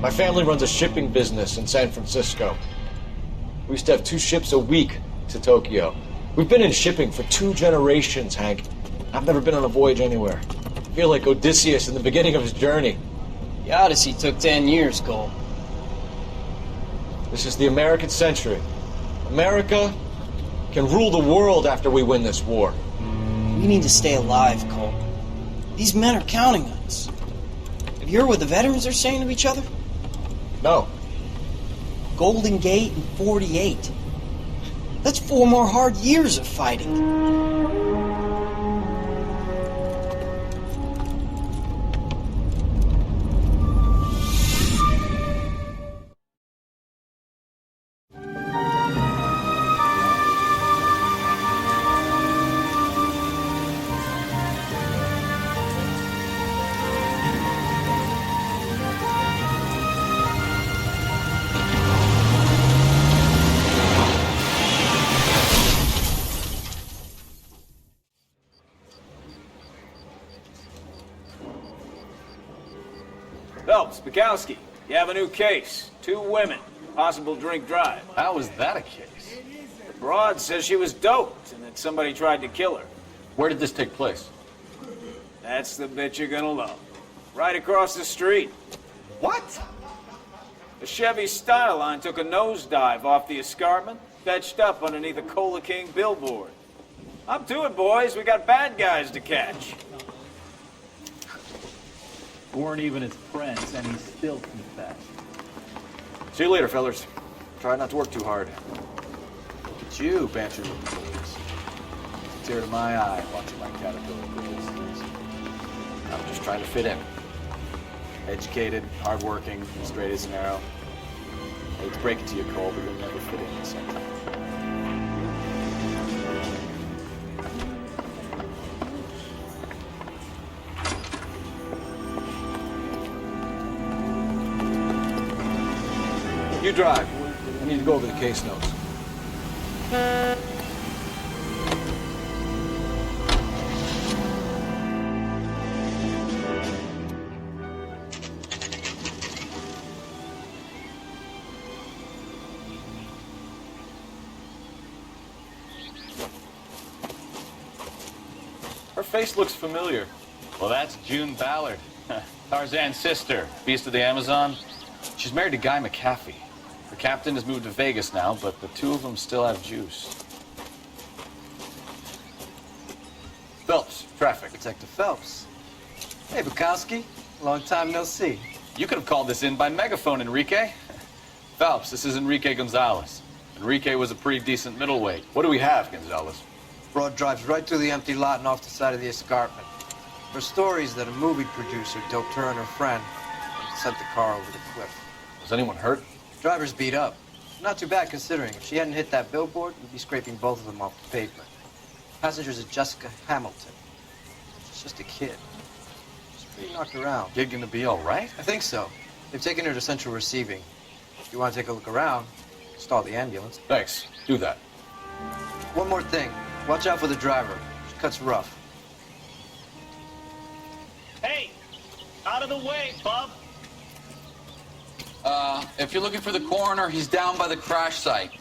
My family runs a shipping business in San Francisco. We used to have 2 ships a week to Tokyo. We've been in shipping for 2 generations, Hank. I've never been on a voyage anywhere. I feel like Odysseus in the beginning of his journey. The Odyssey took 10 years, Cole. This is the American century. America can rule the world after we win this war. We need to stay alive, Cole. These men are counting on us. Have you heard what the veterans are saying to each other? No. Golden Gate in 48. That's 4 more hard years of fighting. Phelps, Bukowski, you have a new case. 2 women, possible drink drive. How was that a case? The broad says she was doped and that somebody tried to kill her. Where did this take place? That's the bit you're gonna love. Right across the street. What? The Chevy Styleline took a nosedive off the escarpment, fetched up underneath a Cola King billboard. Up to it, boys. We got bad guys to catch. Weren't even his friends, and he still confessed. See you later, fellers. Try not to work too hard. It's you, banter with the police. Tear to my eye watching my caterpillar business. I'm just trying to fit in. Educated, hardworking, straight as an arrow. I hate to break it to you, Cole, but you'll never fit in sometime. You drive. I need to go over the case notes. Her face looks familiar. Well, that's June Ballard, Tarzan's sister, Beast of the Amazon. She's married to Guy McAfee. The captain has moved to Vegas now, but the 2 of them still have juice. Phelps, traffic. Detective Phelps. Hey, Bukowski. Long time no see. You could have called this in by megaphone, Enrique. Phelps, this is Enrique Gonzalez. Enrique was a pretty decent middleweight. What do we have, Gonzalez? Broad drives right through the empty lot and off the side of the escarpment. Her stories that a movie producer doped her and her friend and sent the car over the cliff. Was anyone hurt? Driver's beat up. Not too bad considering. If she hadn't hit that billboard, we'd be scraping both of them off the pavement. Passenger's at Jessica Hamilton. She's just a kid. She's pretty knocked around. Kid gonna be all right? I think so. They've taken her to central receiving. If you want to take a look around, stall the ambulance. Thanks. Do that. One more thing. Watch out for the driver. She cuts rough. Hey! Out of the way, bub! If you're looking for the coroner, he's down by the crash site.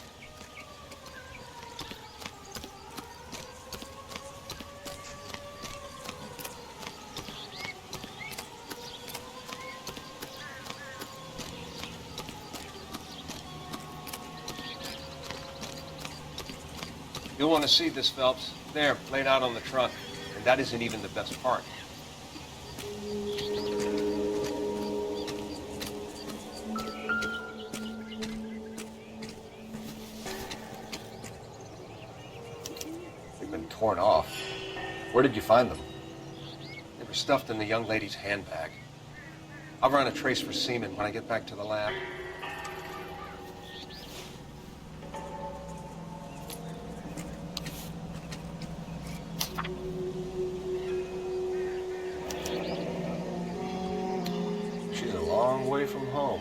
You'll want to see this, Phelps. There, laid out on the trunk. And that isn't even the best part. They've been torn off. Where did you find them? They were stuffed in the young lady's handbag. I'll run a trace for semen when I get back to the lab. She's a long way from home.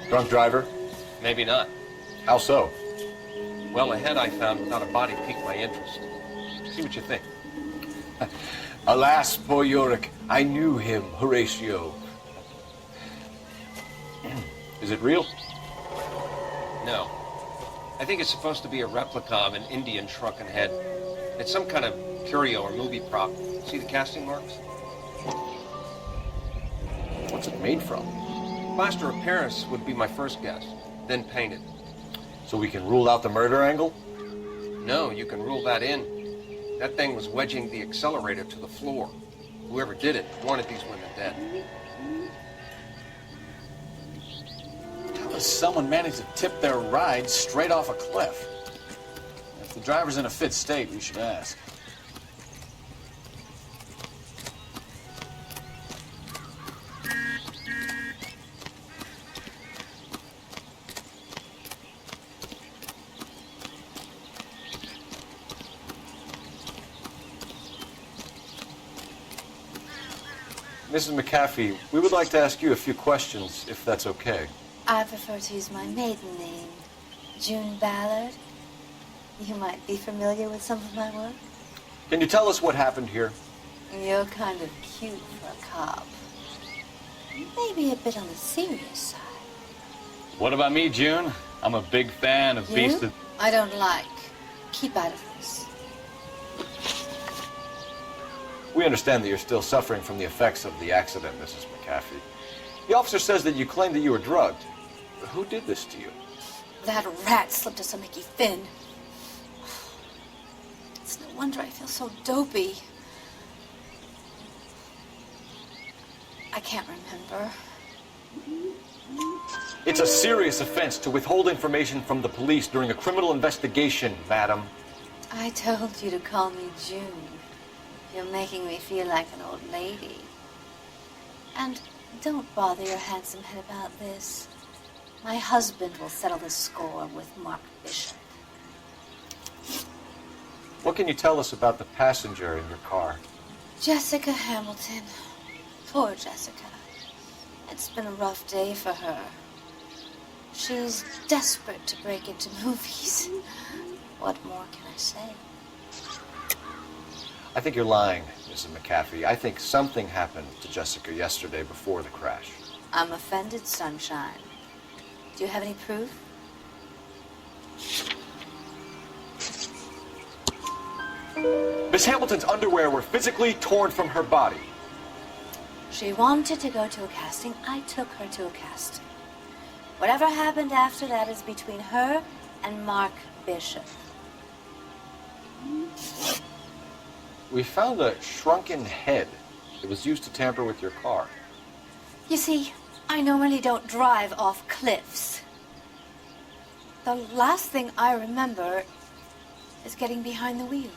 Drunk driver? Maybe not. How so? Well, a head I found without a body piqued my interest. See what you think. Alas, poor Yorick, I knew him, Horatio. Is it real? No. I think it's supposed to be a replica of an Indian shrunken head. It's some kind of curio or movie prop. See the casting marks? What's it made from? Plaster of Paris would be my first guess, then painted. So we can rule out the murder angle? No, you can rule that in. That thing was wedging the accelerator to the floor. Whoever did it wanted these women dead. How does someone manage to tip their ride straight off a cliff? If the driver's in a fit state, we should ask. Mrs. McAfee, we would like to ask you a few questions, if that's okay. I prefer to use my maiden name, June Ballard. You might be familiar with some of my work. Can you tell us what happened here? You're kind of cute for a cop. Maybe a bit on the serious side. What about me, June? I'm a big fan of Beast You? of... I don't like. Keep out of this. We understand that you're still suffering from the effects of the accident, Mrs. McAfee. The officer says that you claimed that you were drugged. Who did this to you? That rat slipped us a Mickey Finn. It's no wonder I feel so dopey. I can't remember. It's a serious offense to withhold information from the police during a criminal investigation, madam. I told you to call me June. You're making me feel like an old lady. And don't bother your handsome head about this. My husband will settle the score with Mark Bishop. What can you tell us about the passenger in your car? Jessica Hamilton. Poor Jessica. It's been a rough day for her. She's desperate to break into movies. What more can I say? I think you're lying, Mrs. McAfee. I think something happened to Jessica yesterday before the crash. I'm offended, Sunshine. Do you have any proof? Miss Hamilton's underwear were physically torn from her body. She wanted to go to a casting. I took her to a casting. Whatever happened after that is between her and Mark Bishop. We found a shrunken head that was used to tamper with your car. You see, I normally don't drive off cliffs. The last thing I remember is getting behind the wheel.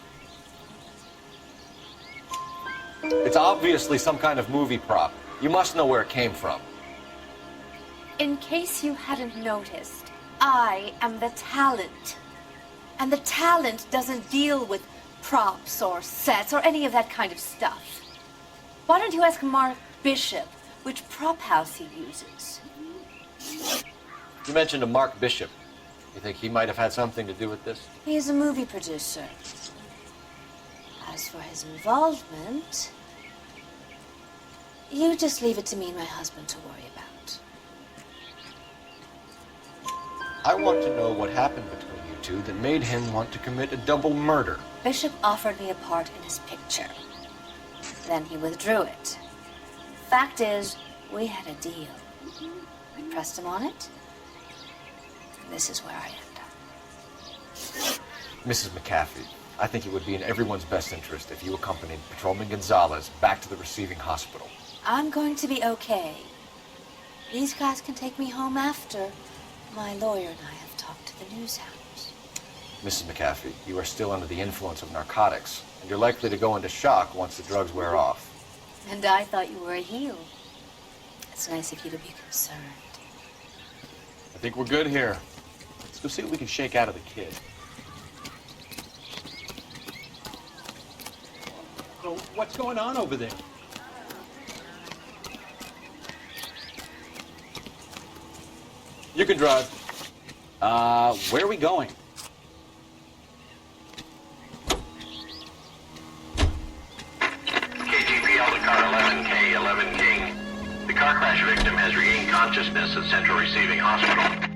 It's obviously some kind of movie prop. You must know where it came from. In case you hadn't noticed, I am the talent. And the talent doesn't deal with props or sets or any of that kind of stuff. Why don't you ask Mark Bishop which prop house he uses? You mentioned a Mark Bishop. You think he might have had something to do with this? He's a movie producer. As for his involvement, you just leave it to me and my husband to worry about. I want to know what happened between you two that made him want to commit a double murder. Bishop offered me a part in his picture. Then he withdrew it. Fact is, we had a deal. I pressed him on it. And this is where I end up. Mrs. McAfee, I think it would be in everyone's best interest if you accompanied Patrolman Gonzalez back to the receiving hospital. I'm going to be okay. These guys can take me home after. My lawyer and I have talked to the news house. Mrs. McAfee, you are still under the influence of narcotics, and you're likely to go into shock once the drugs wear off. And I thought you were a heel. It's nice of you to be concerned. I think we're good here. Let's go see what we can shake out of the kid. So what's going on over there? You can drive. Where are we going? car crash victim has regained consciousness at Central Receiving Hospital.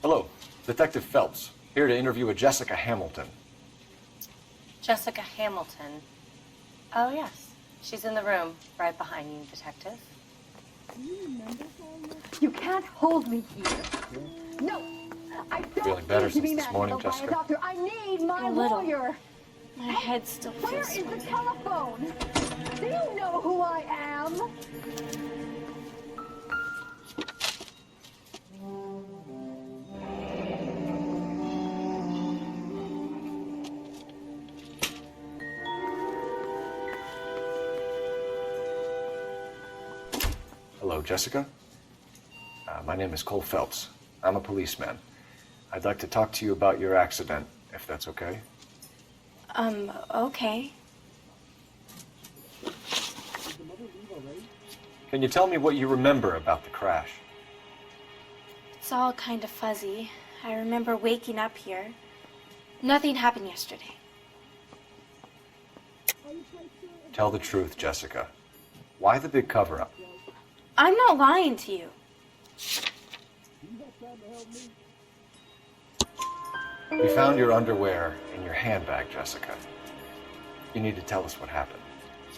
Hello, Detective Phelps, here to interview a Jessica Hamilton. Jessica Hamilton. Oh, yes. She's in the room, right behind you, Detective. You can't hold me here. No, I don't Feeling better need to be since this morning, manhandled by a Jessica? doctor. I need my A little. lawyer. My head still Where feels is the swimming. telephone? Do you know who I am? Hello, Jessica. My name is Cole Phelps. I'm a policeman. I'd like to talk to you about your accident, if that's okay. Okay. Can you tell me what you remember about the crash? It's all kind of fuzzy. I remember waking up here. Nothing happened yesterday. Tell the truth, Jessica. Why the big cover-up? I'm not lying to you. We found your underwear in your handbag, Jessica. You need to tell us what happened.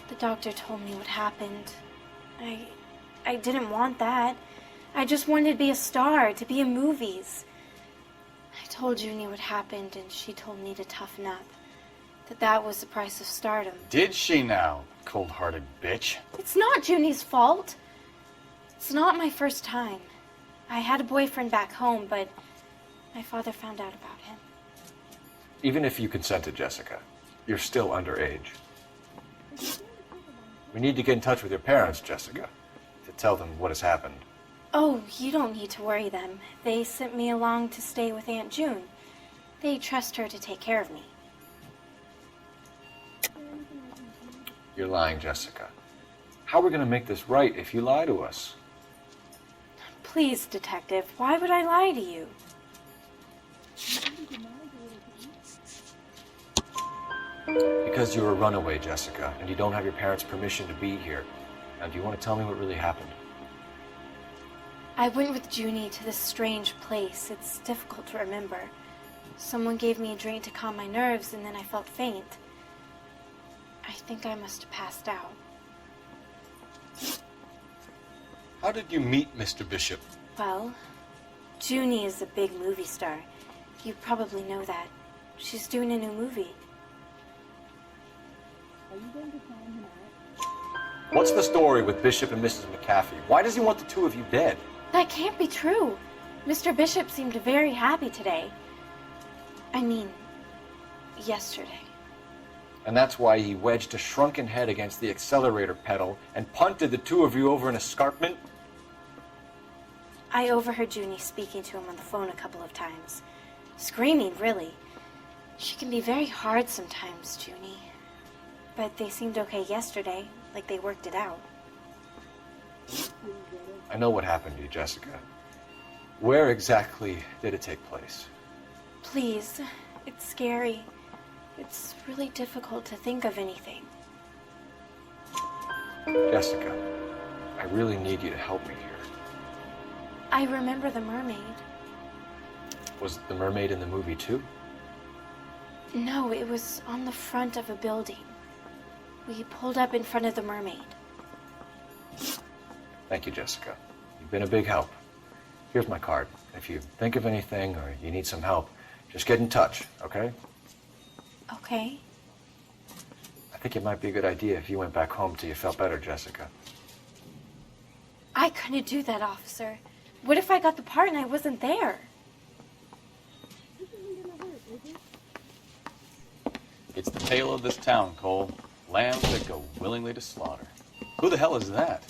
The doctor told me what happened. I didn't want that. I just wanted to be a star, to be in movies. I told Junie what happened, and she told me to toughen up. That was the price of stardom. Did she now, cold-hearted bitch? It's not Junie's fault. It's not my first time. I had a boyfriend back home, but my father found out about him. Even if you consented, Jessica, you're still underage. We need to get in touch with your parents, Jessica, to tell them what has happened. Oh, you don't need to worry them. They sent me along to stay with Aunt June. They trust her to take care of me. You're lying, Jessica. How are we going to make this right if you lie to us? Please, Detective, why would I lie to you? Because you're a runaway, Jessica, and you don't have your parents' permission to be here. Now, do you want to tell me what really happened? I went with Junie to this strange place. It's difficult to remember. Someone gave me a drink to calm my nerves, and then I felt faint. I think I must have passed out. How did you meet Mr. Bishop? Well, Junie is a big movie star. You probably know that. She's doing a new movie. What's the story with Bishop and Mrs. McAfee? Why does he want the two of you dead? That can't be true. Mr. Bishop seemed very happy today. I mean, yesterday. And that's why he wedged a shrunken head against the accelerator pedal and punted the two of you over an escarpment? I overheard Junie speaking to him on the phone a couple of times. Screaming, really. She can be very hard sometimes, Junie. But they seemed okay yesterday, like they worked it out. I know what happened to you, Jessica. Where exactly did it take place? Please, it's scary. It's really difficult to think of anything. Jessica, I really need you to help me here. I remember the mermaid. Was the mermaid in the movie too? No, it was on the front of a building. We pulled up in front of the mermaid. Thank you, Jessica. You've been a big help. Here's my card. If you think of anything or you need some help, just get in touch, okay? Okay. I think it might be a good idea if you went back home till you felt better, Jessica. I couldn't do that, officer. What if I got the part and I wasn't there? It's the tale of this town, Cole. Lambs that go willingly to slaughter. Who the hell is that?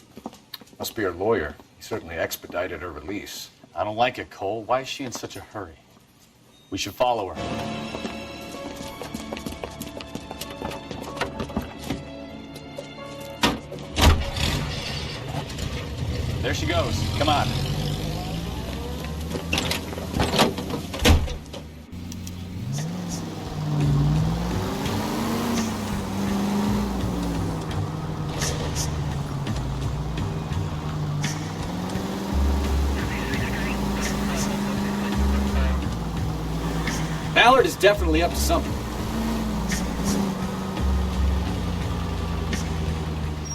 Must be her lawyer. He certainly expedited her release. I don't like it, Cole. Why is she in such a hurry? We should follow her. There she goes. Come on. Ballard is definitely up to something.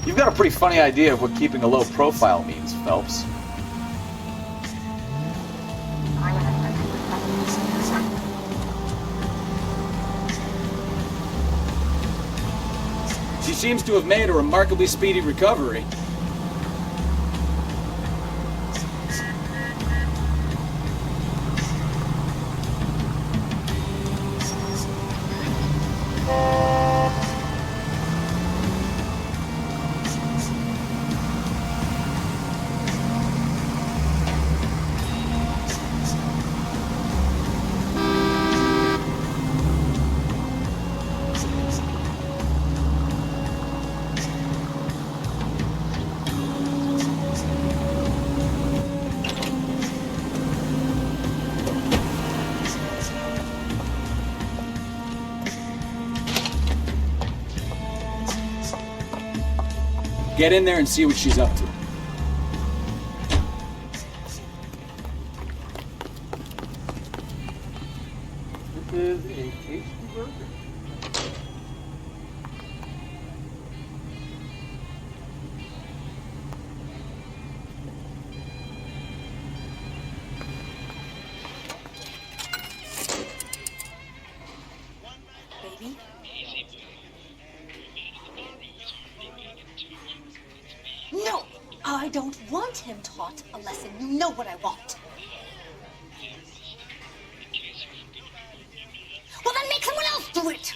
You've got a pretty funny idea of what keeping a low profile means, Phelps. She seems to have made a remarkably speedy recovery. Get in there and see what she's up to. This is a tasty burger. Baby? No! I don't want him taught a lesson. You know what I want. Well, then make someone else do it!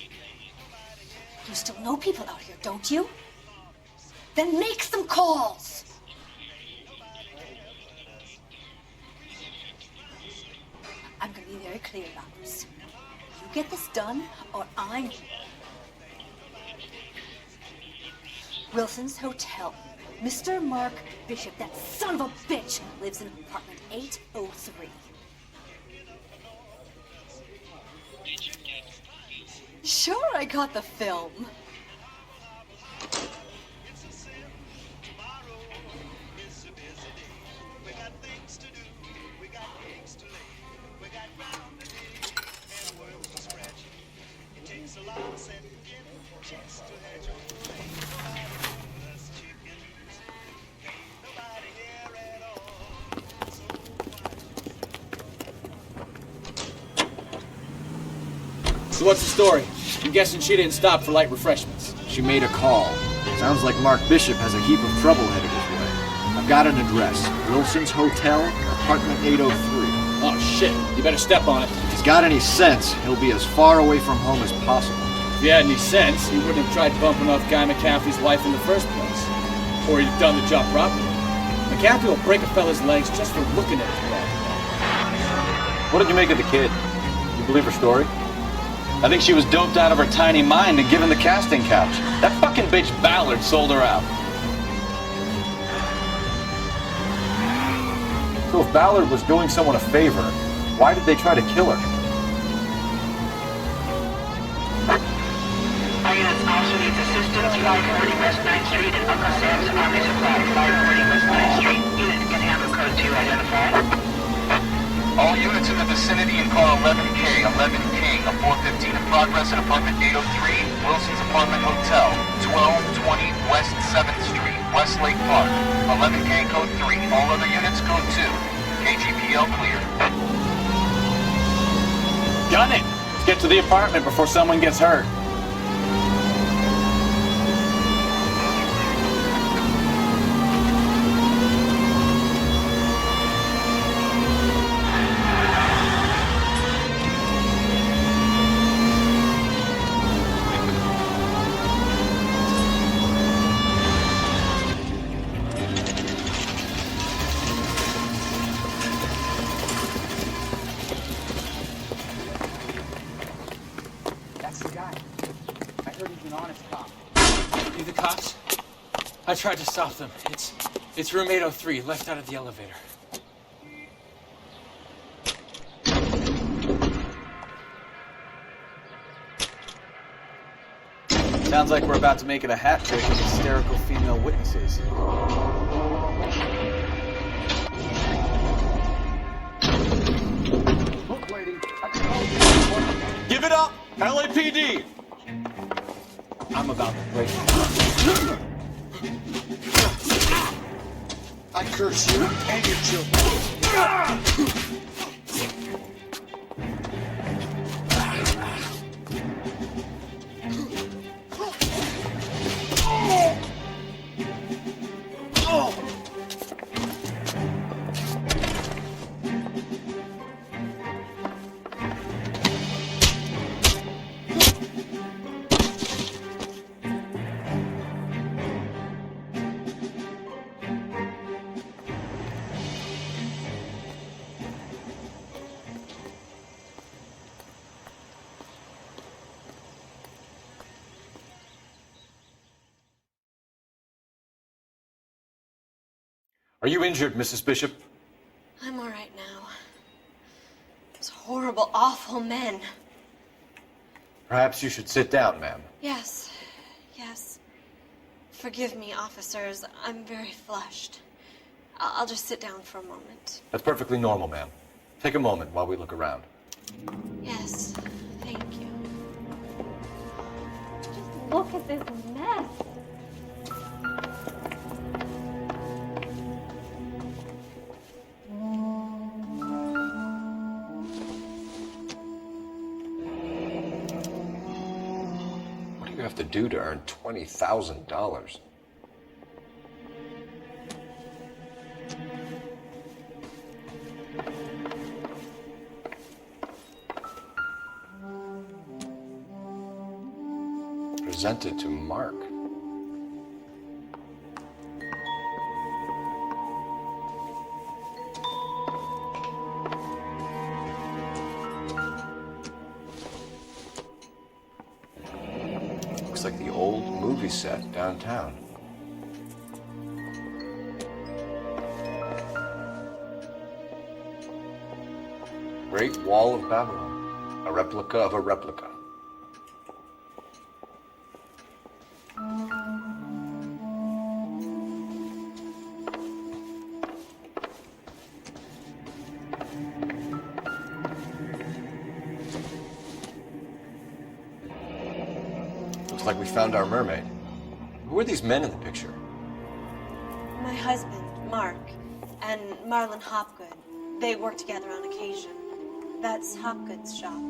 You still know people out here, don't you? Then make some calls! I'm gonna be very clear about this. You get this done, or I'm... Wilson's Hotel. Mr. Mark Bishop, that son of a bitch, lives in apartment 803. Sure, I got the film. So what's the story? I'm guessing she didn't stop for light refreshments. She made a call. Sounds like Mark Bishop has a heap of trouble headed his way. I've got an address. Wilson's Hotel, apartment 803. Oh shit, you better step on it. If he's got any sense, he'll be as far away from home as possible. If he had any sense, he wouldn't have tried bumping off Guy McCaffrey's wife in the first place. Or he'd have done the job properly. McCaffrey will break a fella's legs just for looking at his wife. What did you make of the kid? You believe her story? I think she was doped out of her tiny mind and given the casting couch. That fucking bitch Ballard sold her out. So if Ballard was doing someone a favor, why did they try to kill her? Our units also needs assistance. 540 West 9th Street and Uncle Sam's Army Supply. 540 West 9th Street. Unit can handle code 2 identified. All units in the vicinity in car 11K, 11 King, a 415 in progress at apartment 803, Wilson's Apartment Hotel, 1220 West 7th Street, Westlake Park. 11K code 3, all other units code 2. KGPL clear. Gun it! Let's get to the apartment before someone gets hurt. I tried to stop them. It's It's room 803, left out of the elevator. Sounds like we're about to make it a hat trick of hysterical female witnesses. Look, lady, Give it up! LAPD! I'm about to break. I curse you and your children. Are you injured, Mrs. Bishop? I'm all right now. Those horrible, awful men. Perhaps you should sit down, ma'am. Yes, yes. Forgive me, officers. I'm very flushed. I'll just sit down for a moment. That's perfectly normal, ma'am. Take a moment while we look around. Yes, thank you. Just look at this mess. What do you have to do to earn $20,000? Presented to Mark. Looks like the old movie set downtown. Great Wall of Babylon. A replica of a replica. Looks like we found our mermaid. Who are these men in the picture? My husband, Mark, and Marlon Hopgood. They work together on occasion. That's Hopgood's shop.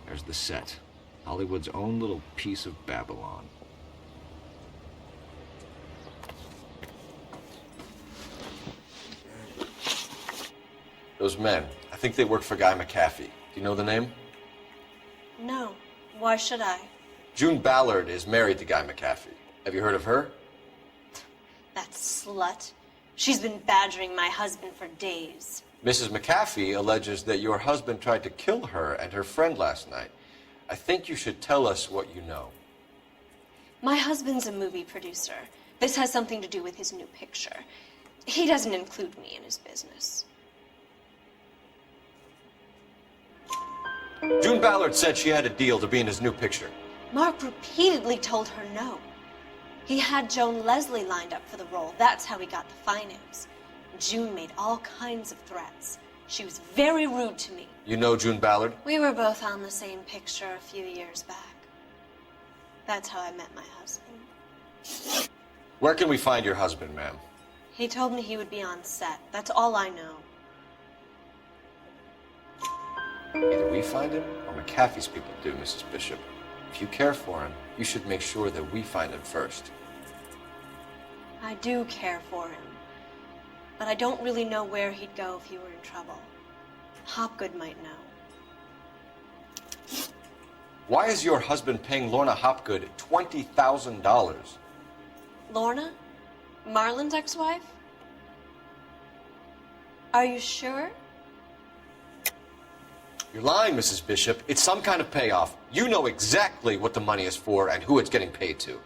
There's the set. Hollywood's own little piece of Babylon. Those men, I think they work for Guy McAfee. Do you know the name? No. Why should I? June Ballard is married to Guy McAfee. Have you heard of her? That slut. She's been badgering my husband for days. Mrs. McAfee alleges that your husband tried to kill her and her friend last night. I think you should tell us what you know. My husband's a movie producer. This has something to do with his new picture. He doesn't include me in his business. June Ballard said she had a deal to be in his new picture. Mark repeatedly told her no. He had Joan Leslie lined up for the role. That's how he got the finance. June made all kinds of threats. She was very rude to me. You know June Ballard? We were both on the same picture a few years back. That's how I met my husband. Where can we find your husband, ma'am? He told me he would be on set. That's all I know. Either we find him or McAfee's people do, Mrs. Bishop. If you care for him, you should make sure that we find him first. I do care for him. But I don't really know where he'd go if he were in trouble. Hopgood might know. Why is your husband paying Lorna Hopgood $20,000? Lorna? Marlon's ex-wife? Are you sure? You're lying, Mrs. Bishop. It's some kind of payoff. You know exactly what the money is for and who it's getting paid to.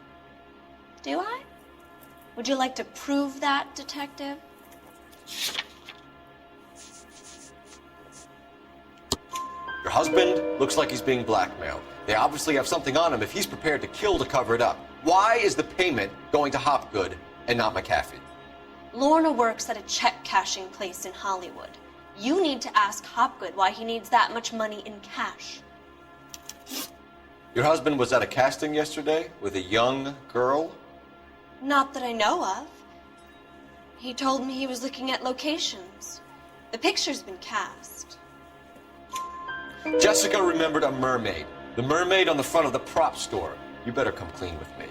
Do I? Would you like to prove that, Detective? Your husband looks like he's being blackmailed. They obviously have something on him if he's prepared to kill to cover it up. Why is the payment going to Hopgood and not McAfee? Lorna works at a check-cashing place in Hollywood. You need to ask Hopgood why he needs that much money in cash. Your husband was at a casting yesterday with a young girl? Not that I know of. He told me he was looking at locations. The picture's been cast. Jessica remembered a mermaid. The mermaid on the front of the prop store. You better come clean with me.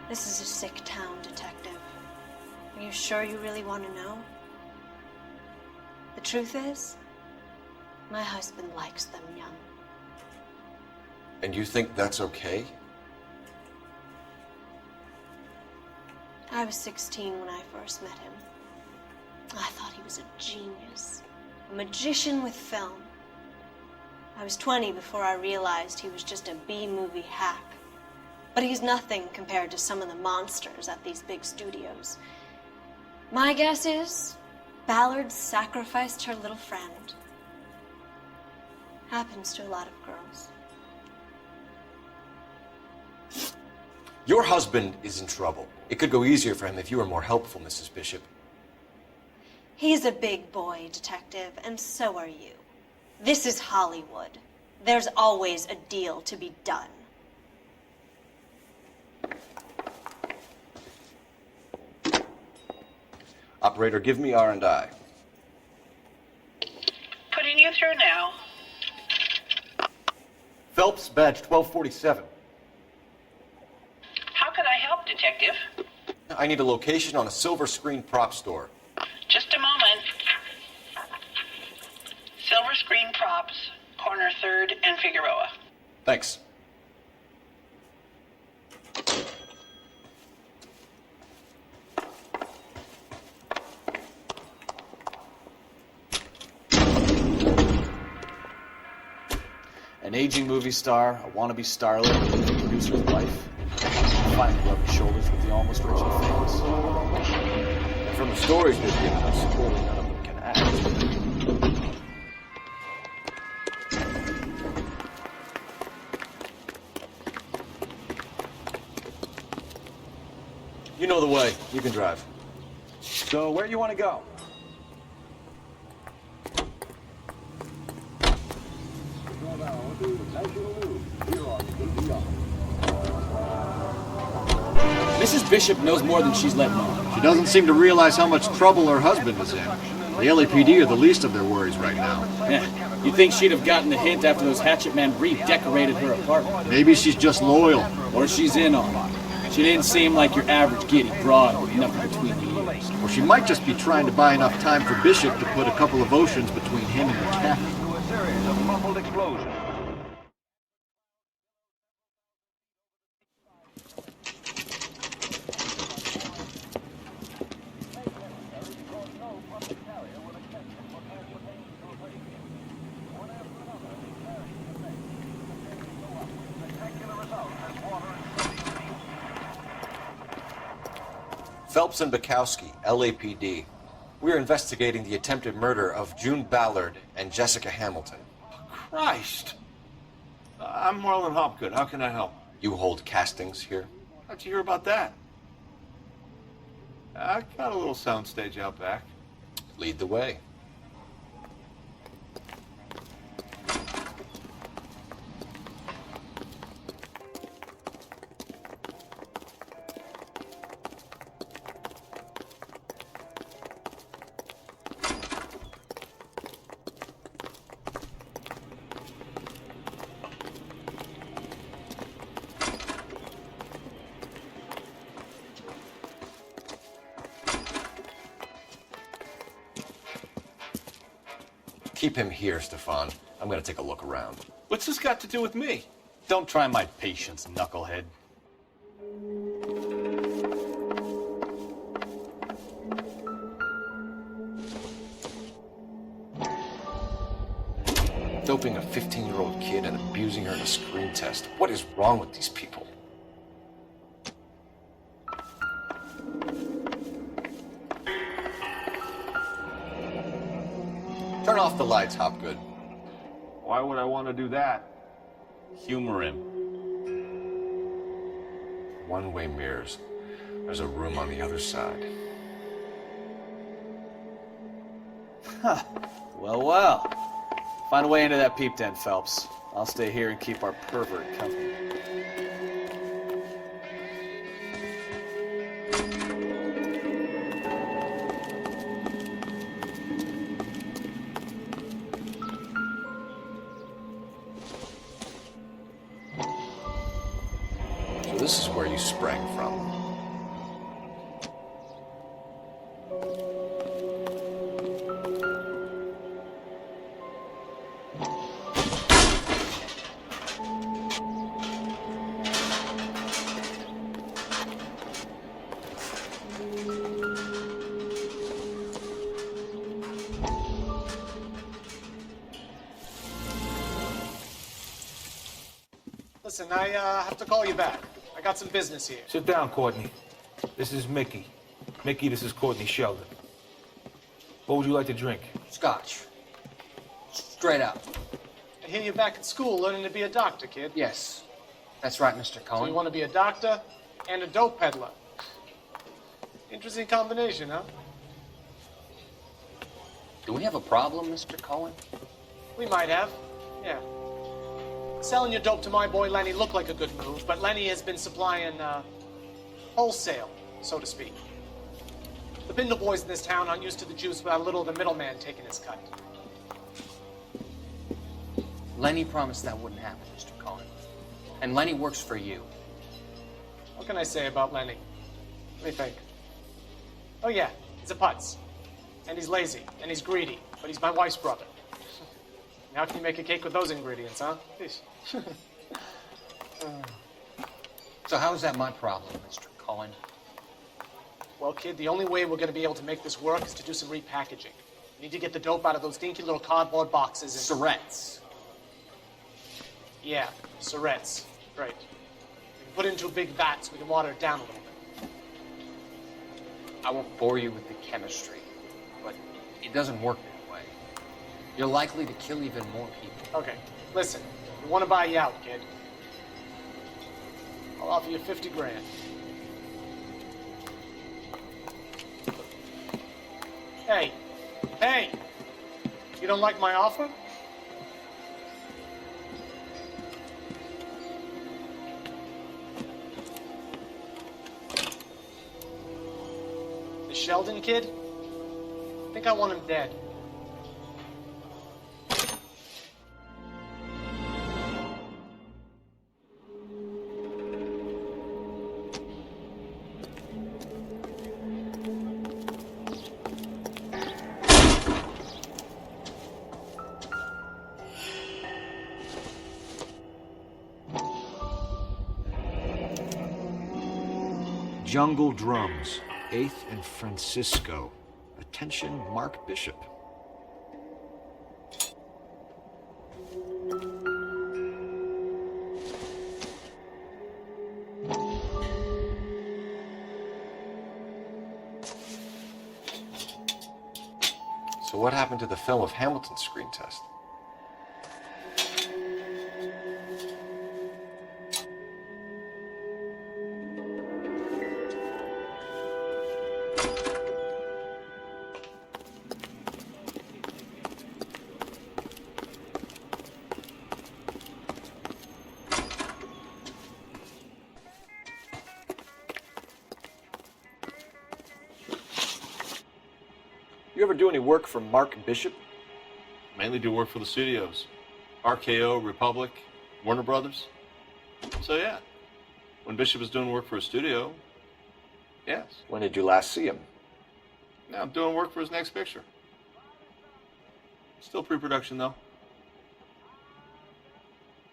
This is a sick town, Detective. Are you sure you really want to know? The truth is, my husband likes them young. And you think that's okay? I was 16 when I first met him. I thought he was a genius, a magician with film. I was 20 before I realized he was just a B-movie hack. But he's nothing compared to some of the monsters at these big studios. My guess is Ballard sacrificed her little friend. Happens to a lot of girls. Your husband is in trouble. It could go easier for him if you were more helpful, Mrs. Bishop. He's a big boy, Detective, and so are you. This is Hollywood. There's always a deal to be done. Operator, give me R&I. Putting you through now. Phelps, badge 1247. How can I help, Detective? I need a location on a silver screen prop store. Just a moment. Silver Screen Props, corner 3rd and Figueroa. Thanks. An aging movie star, a wannabe starlet, a movie producer's wife. Finally rubbing shoulders with the almost rich and famous. And from the stories they've given us, clearly none of them can act. You know the way. You can drive. So where do you want to go? Mrs. Bishop knows more than she's letting on. She doesn't seem to realize how much trouble her husband is in. The LAPD are the least of their worries right now. Yeah, you'd think she'd have gotten the hint after those hatchet men redecorated her apartment. Maybe she's just loyal. Or she's in on it. She didn't seem like your average giddy broad with nothing between the ears. Or she might just be trying to buy enough time for Bishop to put a couple of oceans between him and McAfee. A series of muffled explosions. Phelps and Bukowski, LAPD. We're investigating the attempted murder of June Ballard and Jessica Hamilton. Christ! I'm Marlon Hopgood. How can I help? You hold castings here? How'd you hear about that? I got a little soundstage out back. Lead the way. Keep him here, Stefan. I'm gonna take a look around. What's this got to do with me? Don't try my patience, knucklehead. Doping a 15-year-old kid and abusing her in a screen test. What is wrong with these people? Turn off the lights, Hopgood. Why would I want to do that? Humor him. One-way mirrors. There's a room on the other side. Huh. Well, well. Find a way into that peep den, Phelps. I'll stay here and keep our pervert company. So this is where you sprang from. Listen, I have to call you back. I got some business here. Sit down, Courtney. This is Mickey. Mickey, this is Courtney Sheldon. What would you like to drink? Scotch. Straight out. I hear you're back at school learning to be a doctor, kid. Yes. That's right, Mr. So Cohen. you want to be a doctor and a dope peddler. Interesting combination, huh? Do we have a problem, Mr. Cohen? We might have, yeah. Selling your dope to my boy Lenny looked like a good move, but Lenny has been supplying, wholesale, so to speak. The Bindle boys in this town aren't used to the juice without a little of the middleman taking his cut. Lenny promised that wouldn't happen, Mr. Cohen. And Lenny works for you. What can I say about Lenny? Let me think. Oh yeah, he's a putz. And he's lazy, and he's greedy, but he's my wife's brother. How can you make a cake with those ingredients, huh? So how is that my problem, Mr. Cohen? Well, kid, the only way we're going to be able to make this work is to do some repackaging. We need to get the dope out of those dinky little cardboard boxes and... Syrettes. Yeah, syrettes. Right. We can put it into a big vat so we can water it down a little bit. I won't bore you with the chemistry, but it doesn't work that way. You're likely to kill even more people. Okay, listen. We want to buy you out, kid. I'll offer you 50 grand. Hey. Hey! You don't like my offer? The Sheldon kid? I think I want him dead. Jungle Drums, 8th and Francisco. Attention, Mark Bishop. So what happened to the film of Hamilton's screen test? You ever do any work for Mark Bishop? Mainly do work for the studios. RKO, Republic, Warner Brothers. So yeah, when Bishop was doing work for a studio, yes. When did you last see him? Now I'm doing work for his next picture. Still pre-production though.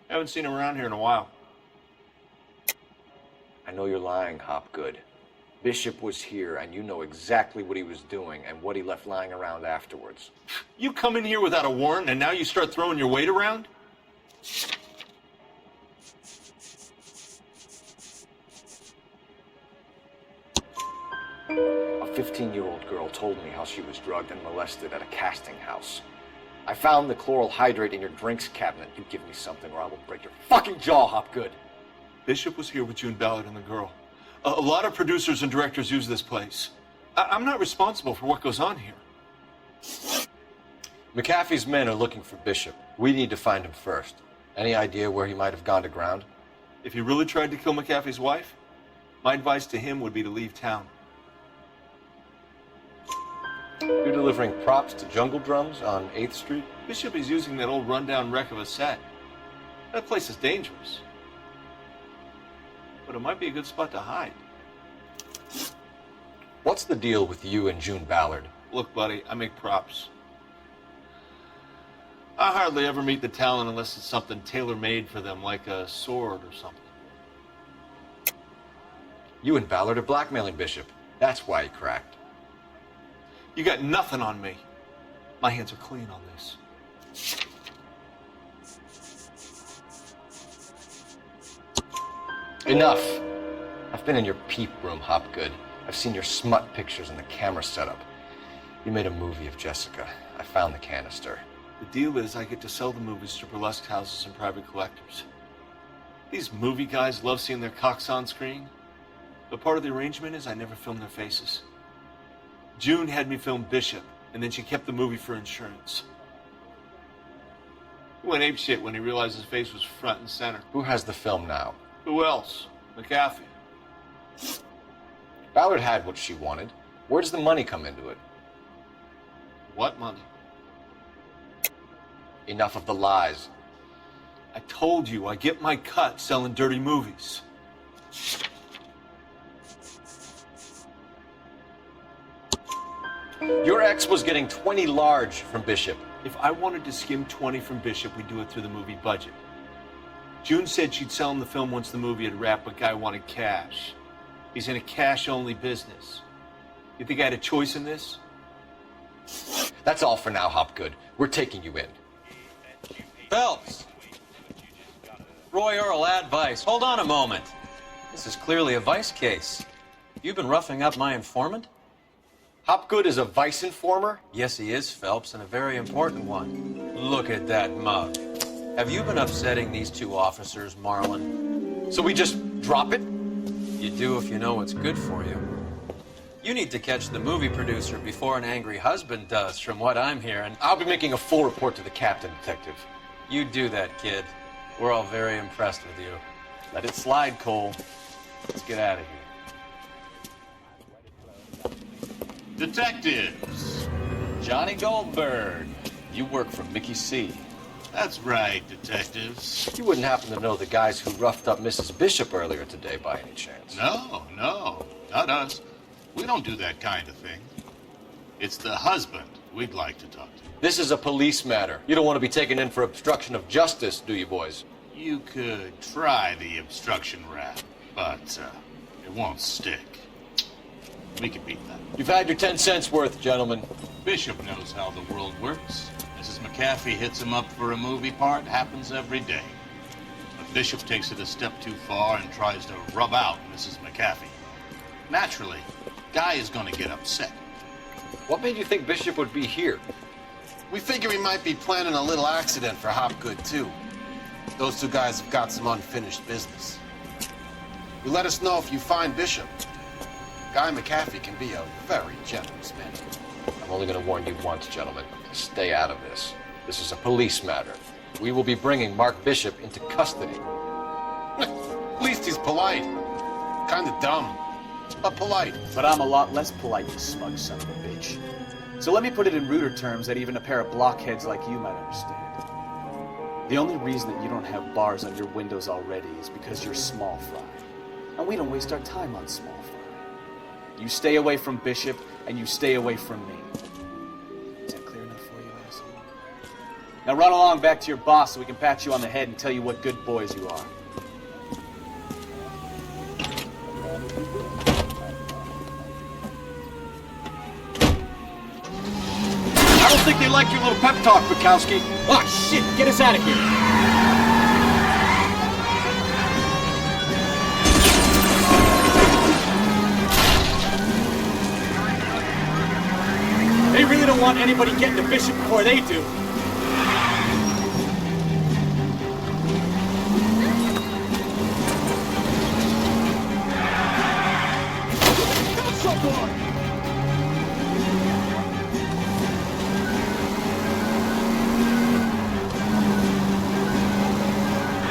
Haven't seen him around here in a while. I know you're lying, Hopgood. Bishop was here, and you know exactly what he was doing and what he left lying around afterwards. You come in here without a warrant, and now you start throwing your weight around? A 15-year-old girl told me how she was drugged and molested at a casting house. I found the chloral hydrate in your drinks cabinet. You give me something or I will break your fucking jaw, Hopgood. Bishop was here with June Ballard and the girl. A lot of producers and directors use this place. I'm not responsible for what goes on here. McAfee's men are looking for Bishop. We need to find him first. Any idea where he might have gone to ground? If he really tried to kill McAfee's wife, my advice to him would be to leave town. You're delivering props to Jungle Drums on 8th Street? Bishop is using that old rundown wreck of a set. That place is dangerous. But it might be a good spot to hide. What's the deal with you and June Ballard? Look, buddy, I make props. I hardly ever meet the talent unless it's something tailor-made for them, like a sword or something. You and Ballard are blackmailing Bishop. That's why he cracked. You got nothing on me. My hands are clean on this. Enough. I've been in your peep room, Hopgood. I've seen your smut pictures and the camera setup. You made a movie of Jessica. I found the canister. The deal is I get to sell the movies to burlesque houses and private collectors. These movie guys love seeing their cocks on screen. But part of the arrangement is I never film their faces. June had me film Bishop, and then she kept the movie for insurance. He went apeshit when he realized his face was front and center. Who has the film now? Who else? McAfee. Ballard had what she wanted. Where does the money come into it? What money? Enough of the lies. I told you I get my cut selling dirty movies. Your ex was getting 20 large from Bishop. If I wanted to skim 20 from Bishop, we'd do it through the movie budget. June said she'd sell him the film once the movie had wrapped, but Guy wanted cash. He's in a cash-only business. You think I had a choice in this? That's all for now, Hopgood. We're taking you in. Phelps! Roy Earl, advice. Hold on a moment. This is clearly a vice case. You've been roughing up my informant? Hopgood is a vice informer? Yes, he is, Phelps, and a very important one. Look at that mug. Have you been upsetting these two officers, Marlin? So we just drop it? You do if you know what's good for you. You need to catch the movie producer before an angry husband does, from what I'm hearing. I'll be making a full report to the captain, Detective. You do that, kid. We're all very impressed with you. Let it slide, Cole. Let's get out of here. Detectives. Johnny Goldberg. You work for Mickey C. That's right, detectives. You wouldn't happen to know the guys who roughed up Mrs. Bishop earlier today by any chance? No, not us. We don't do that kind of thing. It's the husband we'd like to talk to. This is a police matter. You don't want to be taken in for obstruction of justice, do you, boys? You could try the obstruction rap, but it won't stick. We can beat that. You've had your 10 cents worth, gentlemen. Bishop knows how the world works. Mrs. McAfee hits him up for a movie part. Happens every day. But Bishop takes it a step too far and tries to rub out Mrs. McAfee. Naturally, Guy is going to get upset. What made you think Bishop would be here? We figure he might be planning a little accident for Hopgood, too. Those two guys have got some unfinished business. You let us know if you find Bishop. Guy McAfee can be a very generous man. I'm only going to warn you once, gentlemen. Stay out of this. This is a police matter. We will be bringing Mark Bishop into custody. At least he's polite. Kind of dumb, but polite. But I'm a lot less polite, you smug son of a bitch. So let me put it in ruder terms that even a pair of blockheads like you might understand. The only reason that you don't have bars on your windows already is because you're small fry. And we don't waste our time on small fry. You stay away from Bishop, and you stay away from me. Is that clear enough for you, asshole? Now run along back to your boss so we can pat you on the head and tell you what good boys you are. they liked your little pep talk, Bukowski. Oh, shit! Get us out of here! They really don't want anybody getting to Bishop before they do.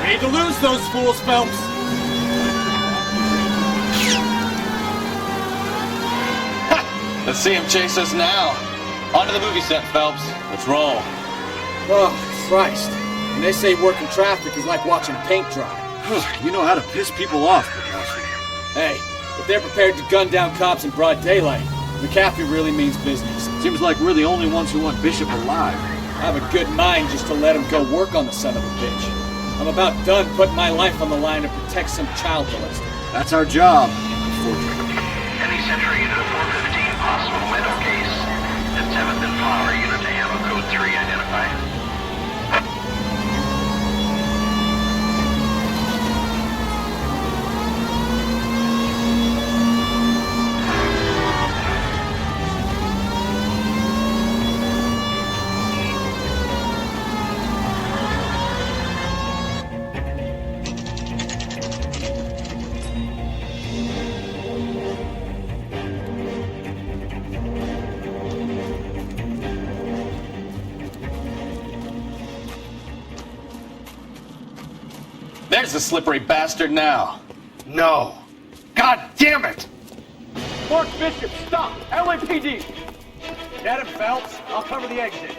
We need to lose those fools, Phelps. Let's see him chase us now. Onto the movie set, Phelps. Let's roll. Oh, Christ. When they say working traffic is like watching paint dry. You know how to piss people off, Bukowski. Hey, if they're prepared to gun down cops in broad daylight, McAfee really means business. Seems like we're the only ones who want Bishop alive. I have a good mind just to let him go work on the son of a bitch. I'm about done putting my life on the line to protect some child molester. That's our job, unfortunately. Any Century Unit 415, possible mental case. At 7th and Flower, Unit to Ammo Code 3 identified. There's the slippery bastard now. No. God damn it! Mark Bishop, stop! LAPD! Get him, Phelps. I'll cover the exit.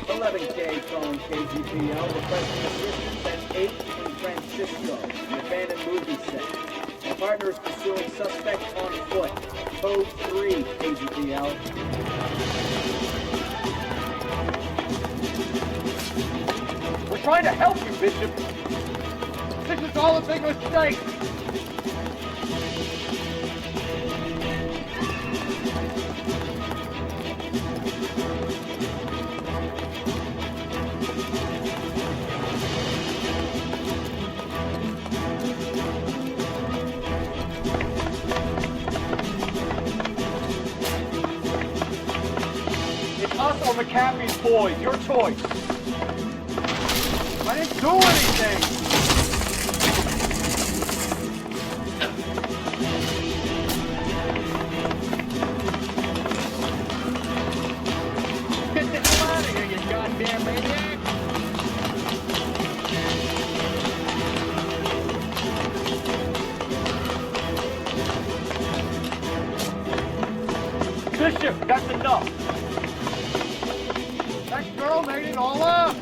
11K calling KGPL, requesting assistance at 8 in Francisco, an abandoned movie set. My partner is pursuing suspect on foot. Code 3, KGPL. We're trying to help you, Bishop. This is all a big mistake. It's us or McAfee's boys. Your choice. I didn't do anything! Get the hell out of here, you goddamn maniac! Bishop, that's enough! That girl made it all up!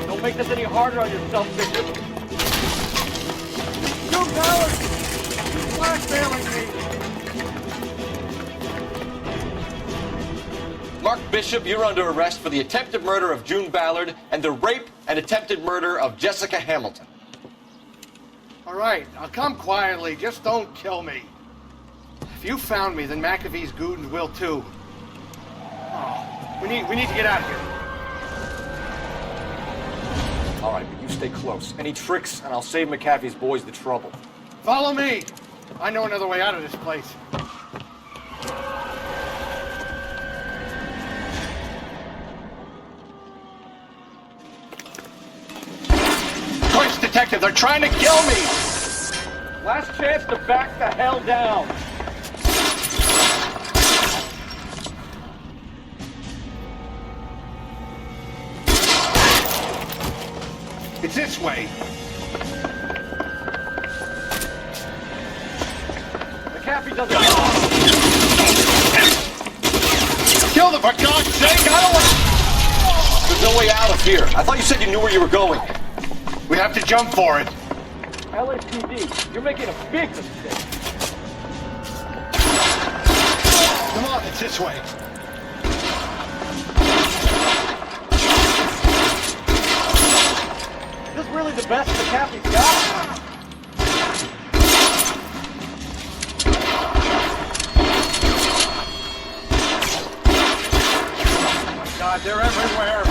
Don't make this any harder on yourself, Bishop. You coward! You're blackmailing me! Mark Bishop, you're under arrest for the attempted murder of June Ballard and the rape and attempted murder of Jessica Hamilton. All right, I'll come quietly. Just don't kill me. If you found me, then McAfee's goons will too. Oh, we need to get out of here. All right, but you stay close. Any tricks, and I'll save McAfee's boys the trouble. Follow me. I know another way out of this place. Christ, detective, they're trying to kill me! Last chance to back the hell down. It's this way. McAfee doesn't... Kill them, for God's sake! I don't want... There's no way out of here. I thought you said you knew where you were going. We have to jump for it. I LAPD, you're making a big mistake. Come on, it's this way. Is this really the best McAfee's got? Oh my God, they're everywhere.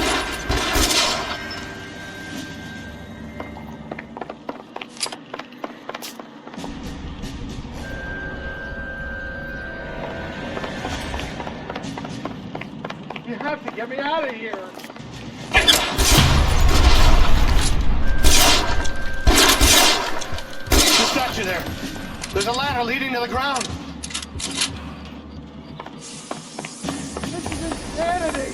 You have to get me out of here. Just got you there. There's a ladder leading to the ground. This is insanity.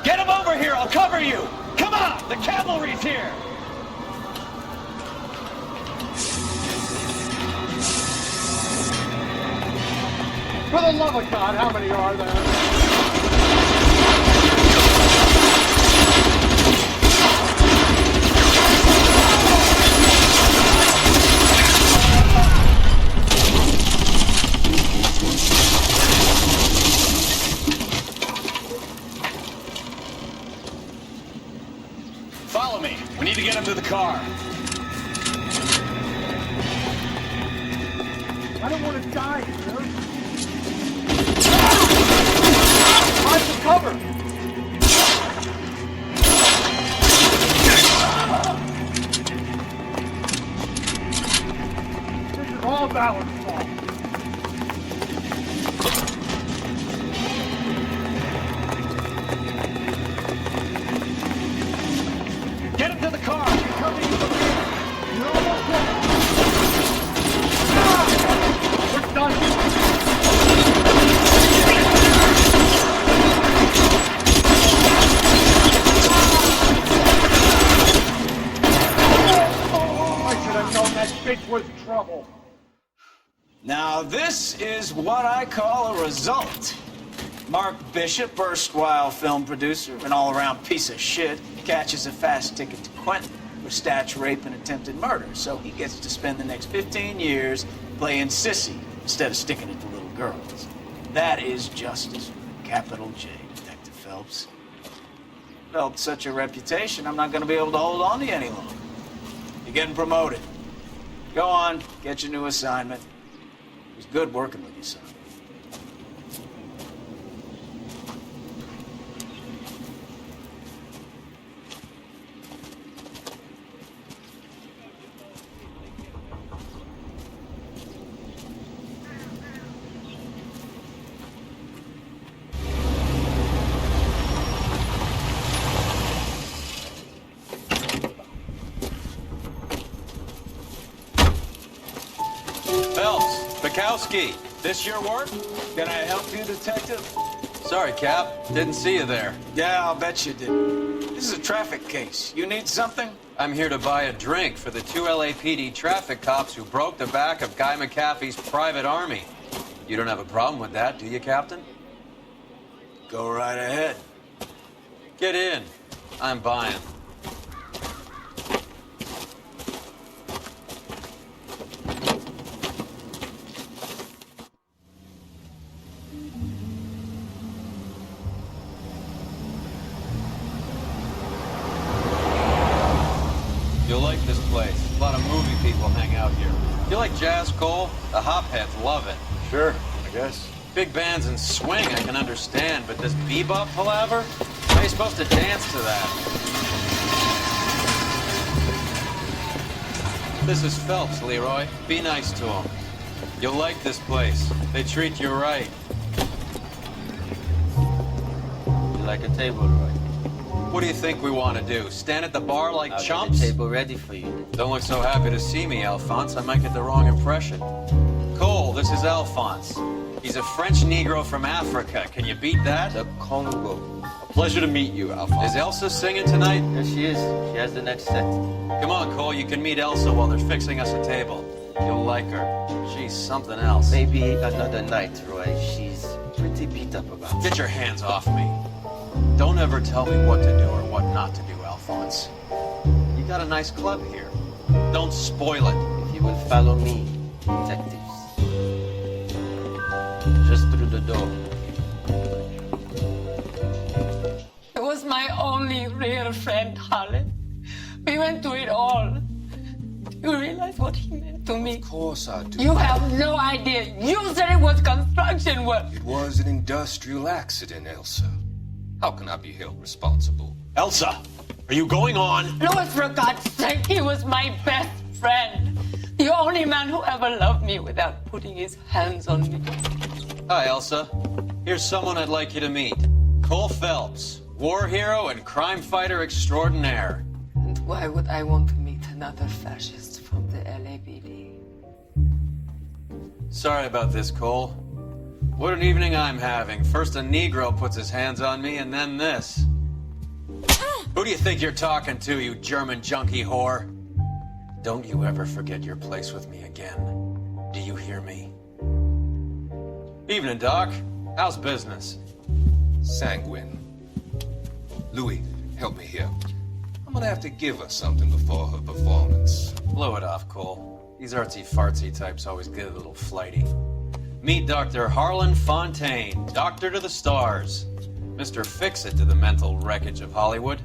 Get him over here, I'll cover you! Come on, the cavalry's here! For the love of God, how many are there? Follow me. We need to get him to the car. I don't want to die here. Find some cover. This is all Ballard's fault. Get him to the car! You're almost there. We're done. That bitch was trouble. Now this is what I call a result. Mark Bishop, erstwhile film producer, an all-around piece of shit, catches a fast ticket to Quentin for statue rape and attempted murder, so he gets to spend the next 15 years playing sissy instead of sticking it to little girls. That is justice, capital J, Detective Phelps. Developed such a reputation, I'm not going to be able to hold on to you any longer. You're getting promoted. Go on, get your new assignment. It was good working with you, son. Bukowski, this your work? Can I help you, Detective? Sorry, Cap. Didn't see you there. Yeah, I'll bet you did. This is a traffic case. You need something? I'm here to buy a drink for the 2 LAPD traffic cops who broke the back of Guy McAfee's private army. You don't have a problem with that, do you, Captain? Go right ahead. Get in. I'm buying. You'll like this place. A lot of movie people hang out here. You like jazz, Cole? The hopheads love it. Sure, I guess. Big bands and swing I can understand, but this bebop palaver? How are you supposed to dance to that? This is Phelps, Leroy. Be nice to him. You'll like this place. They treat you right. You like a table, Roy? What do you think we want to do? Stand at the bar like I'll chumps? get the table ready for you. Don't look so happy to see me, Alphonse. I might get the wrong impression. Cole, this is Alphonse. He's a French Negro from Africa. Can you beat that? The Congo. A pleasure to meet you, Alphonse. Is Elsa singing tonight? There she is. She has the next set. Come on, Cole. You can meet Elsa while they're fixing us a table. You'll like her. She's something else. Maybe another night, Roy. She's pretty beat up about. Get your hands off me. Don't ever tell me what to do or what not to do, Alphonse. You got a nice club here. Don't spoil it. If you will follow me, detectives. Just through the door. He was my only real friend, Harlan. We went through it all. Do you realize what he meant to me? Of course I do. You have no idea. You said it was construction work. It was an industrial accident, Elsa. How can I be held responsible? Elsa, are you going on? Louis, for God's sake, he was my best friend. The only man who ever loved me without putting his hands on me. Hi, Elsa. Here's someone I'd like you to meet. Cole Phelps, war hero and crime fighter extraordinaire. And why would I want to meet another fascist from the LAPD? Sorry about this, Cole. What an evening I'm having. First a Negro puts his hands on me, and then this. Who do you think you're talking to, you German junkie whore? Don't you ever forget your place with me again. Do you hear me? Evening, Doc. How's business? Sanguine. Louis, help me here. I'm gonna have to give her something before her performance. Blow it off, Cole. These artsy-fartsy types always get a little flighty. Meet Dr. Harlan Fontaine, doctor to the stars. Mr. Fix-It to the mental wreckage of Hollywood.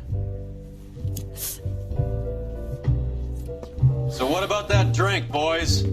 So what about that drink, boys?